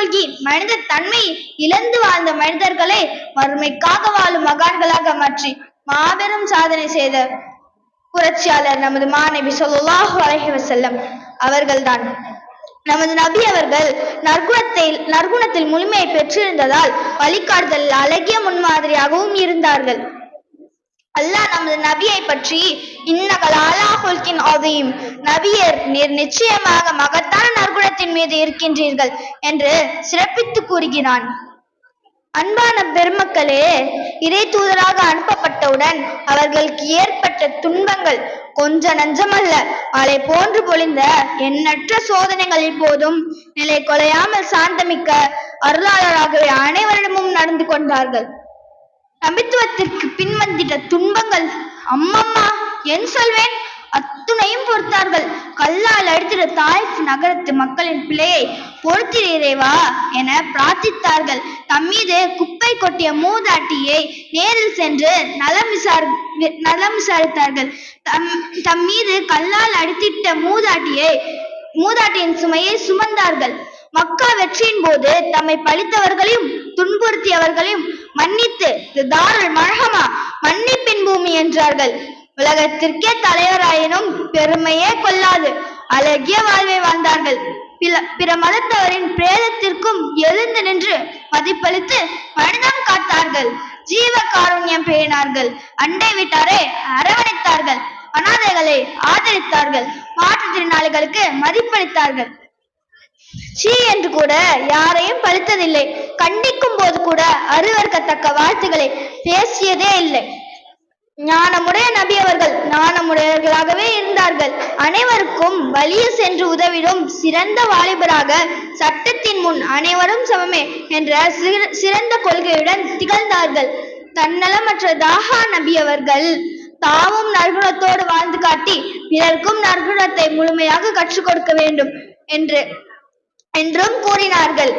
மூழ்கி மனித தன்மை இழந்து வாழ்ந்த மனிதர்களை மறுமைக்காக வாழும் மகான்களாக மாற்றி மாபெரும் சாதனை செய்த புரட்சியாளர் நமது மாநபி ஸல்லல்லாஹு அலைஹி வஸல்லம் அவர்கள்தான். நமது நபி அவர்கள் நற்குணத்தில் முழுமையை பெற்றிருந்ததால் வழிகாட்டுதல் அழகிய முன்மாதிரியாகவும் இருந்தார்கள். அல்லாஹ் நமது நபியை பற்றி இன்னக லஅலா ஹுல்கின் அதீம், நபியர் நீர் நிச்சயமாக மகத்தான நற்குணத்தின் மீது இருக்கின்றீர்கள் என்று சிறப்பித்து கூறுகிறான். அன்பான பெருமக்களே, இறை தூதராக அனுப்பப்பட்டவுடன் அவர்களுக்கு ஏற்பட்ட துன்பங்கள் கொஞ்ச நஞ்சமல்ல. மழை போன்று பொழிந்த எண்ணற்ற சோதனைகளில் போதும் நிலை கொலையாமல் சாந்தமிக்க அருளாளராகவே அனைவரிடமும் நடந்து கொண்டார்கள். நபித்துவத்திற்கு பின் வந்திட்ட துன்பங்கள் அம்மம்மா என் சொல்வேன், அத்துணையும் பொறுத்தார்கள். கல்லால் அடித்திட தாய்ஃப் நகரத்து மக்களின் பிழையை பொறுத்திட இறைவா என பிரார்த்தித்தார்கள். தம்மீது குப்பை கொட்டிய மூதாட்டியை நேரில் சென்று நலம் விசாரித்தார்கள். தம்மீது கல்லால் அடித்திட்ட மூதாட்டியின் சுமையை சுமந்தார்கள். மக்கா வெற்றியின் போது தம்மை பழித்தவர்களையும் துன்புறுத்தியவர்களையும் மன்னித்து தாருல் மர்ஹமா, மன்னிப்பின் பூமி என்றார்கள். உலகத்திற்கே தலைவராயினும் பெருமையே கொள்ளாது அழகிய வாழ்வை வாழ்ந்தார்கள். பிற மதத்தவரின் பிரேதத்திற்கும் எழுந்து நின்று மதிப்பளித்து மனிதம் காத்தார்கள். ஜீவ காருண்யம் பேணினார்கள். அண்டை வீட்டாரை அரவணைத்தார்கள். அனாதைகளை ஆதரித்தார்கள். மாற்றுத்திறனாளிகளுக்கு மதிப்பளித்தார்கள். சீ என்று கூட யாரையும் பழித்ததில்லை. கண்டிக்கும் போது கூட அருவருக்கத்தக்க வார்த்தைகளை பேசியதே இல்லை. ஞானமுடைய நபி அவர்கள் ஞானமுடையவர்களாகவே இருந்தார்கள். அனைவருக்கும் வழியில் சென்று உதவிடும் சிறந்த வாலிபராக சட்டத்தின் முன் அனைவரும் சமமே என்ற சிறந்த கொள்கையுடன் திகழ்ந்தார்கள். தன்னலமற்ற தாஹா நபி அவர்கள் தாமும் நற்குணத்தோடு வாழ்ந்து காட்டி பிறர்க்கும் நற்குணத்தை முழுமையாக கற்றுக் கொடுக்க வேண்டும் என்றும் கூறினார்கள்.